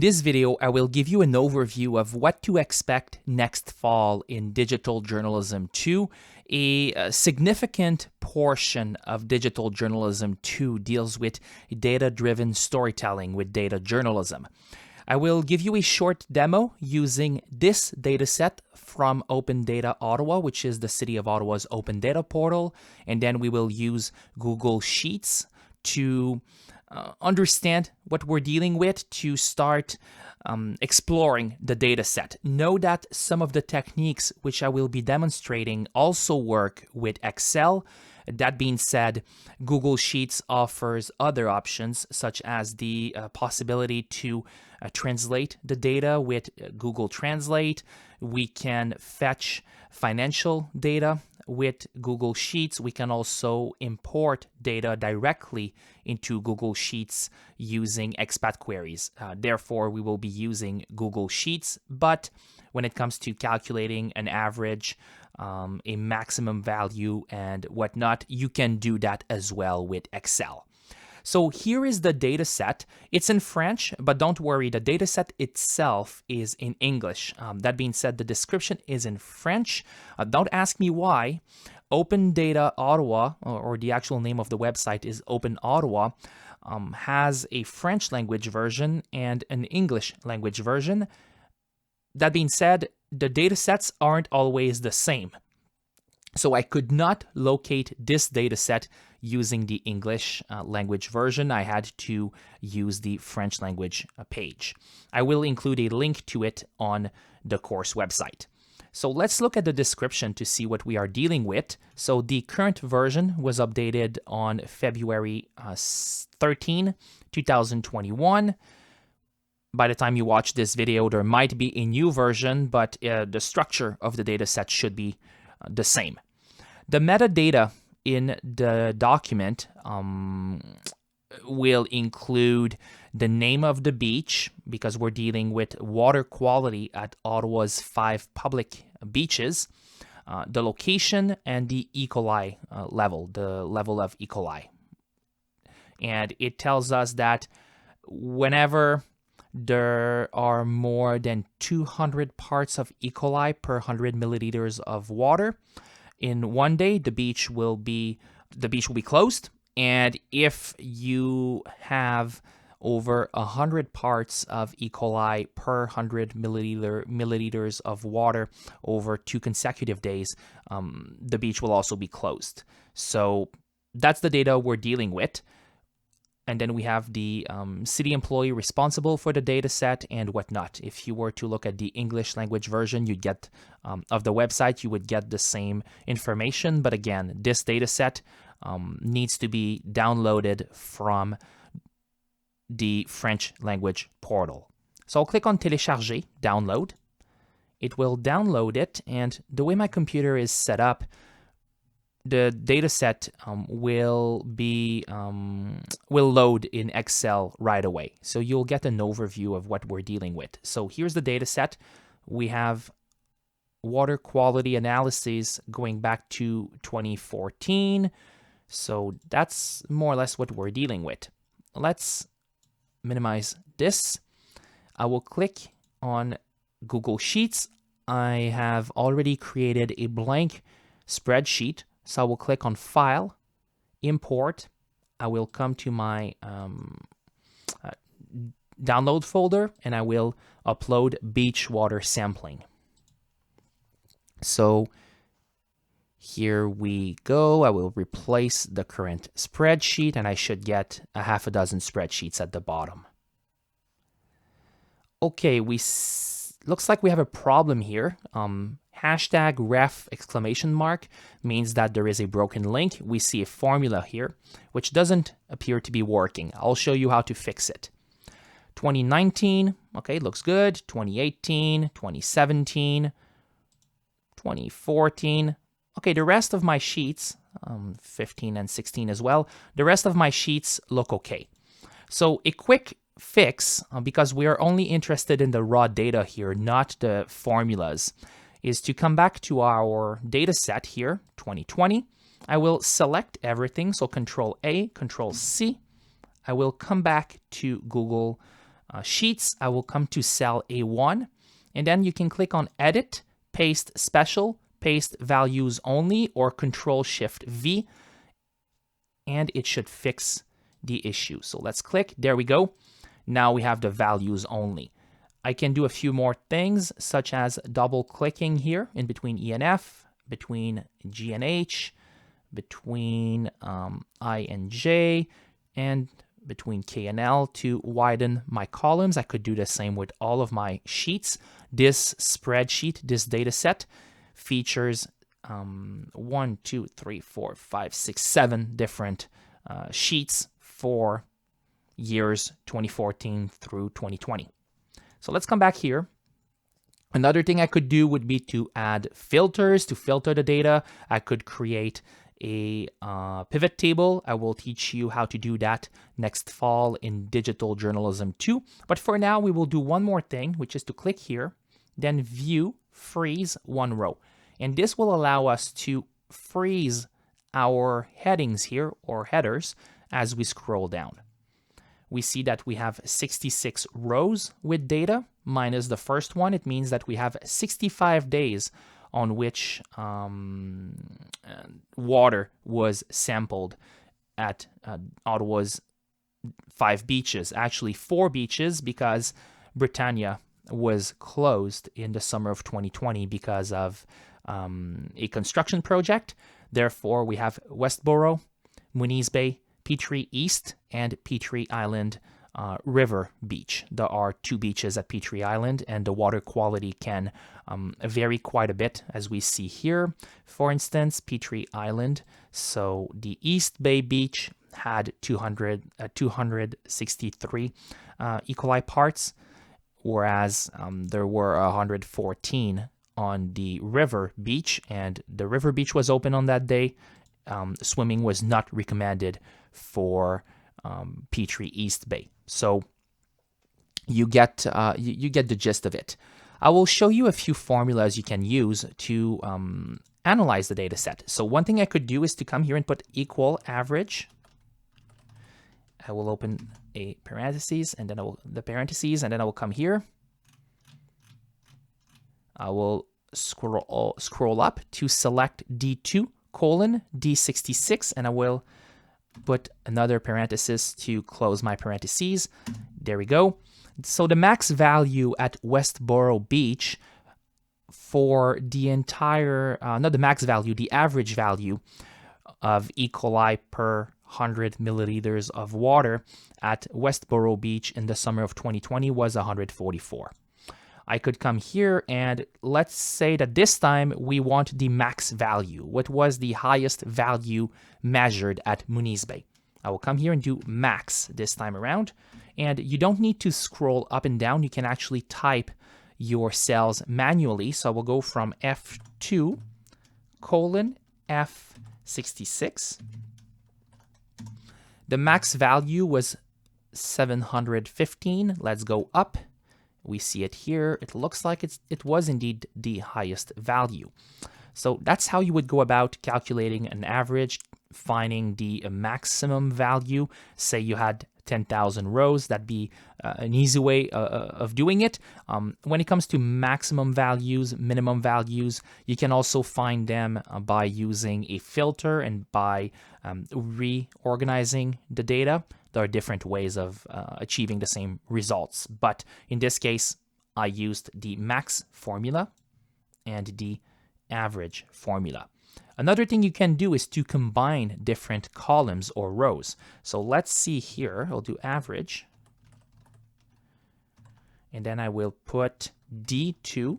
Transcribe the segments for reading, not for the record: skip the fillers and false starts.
this video, I will give you an overview of what to expect next fall in Digital Journalism 2. A significant portion of Digital Journalism 2 deals with data-driven storytelling with data journalism. I will give you a short demo using this dataset from Open Data Ottawa, which is the City of Ottawa's open data portal, and then we will use Google Sheets to understand what we're dealing with, to start exploring the data set. Know that some of the techniques which I will be demonstrating also work with Excel. That being said, Google Sheets offers other options, such as the possibility to translate the data with Google Translate. We can fetch financial data with Google Sheets. We can also import data directly into Google Sheets using expat queries. Therefore, we will be using Google Sheets. But when it comes to calculating an average, a maximum value and whatnot, you can do that as well with Excel. So here is the data set. It's in French, but don't worry, the data set itself is in English. That being said, the description is in French. Don't ask me why. Open Data Ottawa, or the actual name of the website is Open Ottawa, has a French language version and an English language version. That being said, the data sets aren't always the same. So I could not locate this data set using the English language version. I had to use the French language page. I will include a link to it on the course website. So let's look at the description to see what we are dealing with. So the current version was updated on February 13, 2021. By the time you watch this video, there might be a new version, but the structure of the data set should be the same. The metadata in the document will include the name of the beach, because we're dealing with water quality at Ottawa's 5 public beaches, the location, and the E. coli level, the level of E. coli. And it tells us that whenever there are more than 200 parts of E. coli per 100 milliliters of water in one day, the beach will be closed. And if you have over 100 parts of E. coli per 100 milliliters of water over 2 consecutive days, the beach will also be closed. So that's the data we're dealing with. And then we have the city employee responsible for the data set and whatnot. If you were to look at the English language version, you'd get of the website, you would get the same information. But again, this data set needs to be downloaded from the French language portal. So I'll click on Télécharger, download. It will download it, and the way my computer is set up, the dataset will load in Excel right away. So you'll get an overview of what we're dealing with. So here's the dataset. We have water quality analysis going back to 2014. So that's more or less what we're dealing with. Let's minimize this. I will click on Google Sheets. I have already created a blank spreadsheet. So I will click on File, Import. I will come to my download folder, and I will upload beach water sampling. So here we go. I will replace the current spreadsheet, and I should get a half a dozen spreadsheets at the bottom. Okay, looks like we have a problem here. Hashtag ref exclamation mark means that there is a broken link. We see a formula here, which doesn't appear to be working. I'll show you how to fix it. 2019, okay, looks good. 2018, 2017, 2014. Okay, the rest of my sheets, 15 and 16 as well, the rest of my sheets look okay. So a quick fix, because we are only interested in the raw data here, not the formulas, is to come back to our data set here, 2020. I will select everything, so Control A, Control C. I will come back to Google sheets, I will come to cell A1, and then you can click on Edit, Paste Special, Paste Values Only, or Control-Shift-V, and it should fix the issue. So let's click. There we go. Now we have the values only. I can do a few more things, such as double-clicking here in between E and F, between G and H, between I and J, and between K and L to widen my columns. I could do the same with all of my sheets. This spreadsheet, this data set, features 1, 2, 3, 4, 5, 6, 7 different sheets for years 2014 through 2020. So let's come back here. Another thing I could do would be to add filters to filter the data. I could create a pivot table. I will teach you how to do that next fall in Digital Journalism 2. But for now, we will do one more thing, which is to click here, then View, Freeze one row. And this will allow us to freeze our headings here, or headers, as we scroll down. We see that we have 66 rows with data, minus the first one. It means that we have 65 days on which water was sampled at Ottawa's 5 beaches. Actually 4 beaches, because Britannia was closed in the summer of 2020 because of a construction project. Therefore, we have Westboro, Muniz Bay, Petrie East, and Petrie Island River Beach. There are 2 beaches at Petrie Island, and the water quality can vary quite a bit, as we see here. For instance, Petrie Island, so the East Bay Beach had 263 E. coli parts, whereas there were 114 on the River Beach, and the River Beach was open on that day. Swimming was not recommended for Petrie East Bay. So you get the gist of it. I will show you a few formulas you can use to analyze the data set. So one thing I could do is to come here and put equal average. I will open a parentheses, and then I will come here. I will scroll up to select D2 colon D66, and I will put another parenthesis to close my parentheses. There we go. So the max value at Westboro Beach for the entire, not the max value, the average value of E. coli per 100 milliliters of water at Westboro Beach in the summer of 2020 was 144. I could come here and let's say that this time we want the max value. What was the highest value measured at Muniz Bay? I will come here and do max this time around. And you don't need to scroll up and down. You can actually type your cells manually. So I will go from F2 colon F66. The max value was 715. Let's go up. We see it here. It looks like it was indeed the highest value. So that's how you would go about calculating an average, finding the maximum value. Say you had 10,000 rows, that'd be an easy way of doing it. When it comes to maximum values, minimum values, you can also find them by using a filter and by reorganizing the data. There are different ways of achieving the same results, but in this case, I used the max formula and the average formula. Another thing you can do is to combine different columns or rows. So let's see here, I'll do average, and then I will put D2 to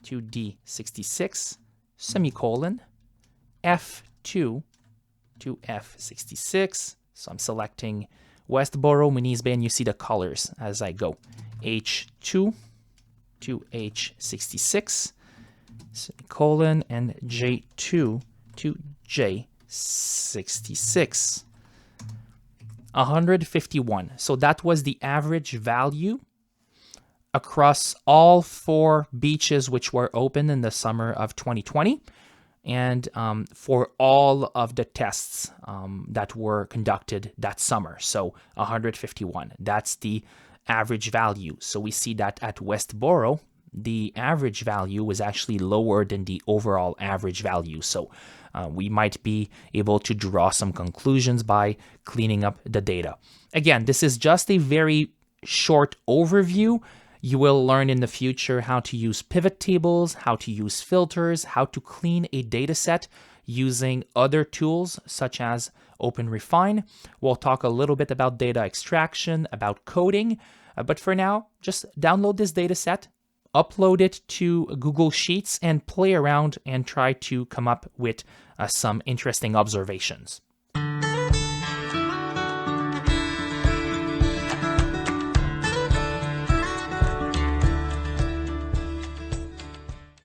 D66, semicolon, F2 to F66. So I'm selecting Westboro, Muniz Bay, and you see the colors as I go. H2 to H66, semicolon, and J2 to J66. 151. So that was the average value across all 4 beaches which were open in the summer of 2020. And for all of the tests that were conducted that summer. So 151. That's the average value. So we see that at Westboro, the average value was actually lower than the overall average value. So we might be able to draw some conclusions by cleaning up the data. Again, this is just a very short overview. You will learn in the future how to use pivot tables, how to use filters, how to clean a data set using other tools such as OpenRefine. We'll talk a little bit about data extraction, about coding, but for now, just download this data set, upload it to Google Sheets, and play around and try to come up with some interesting observations.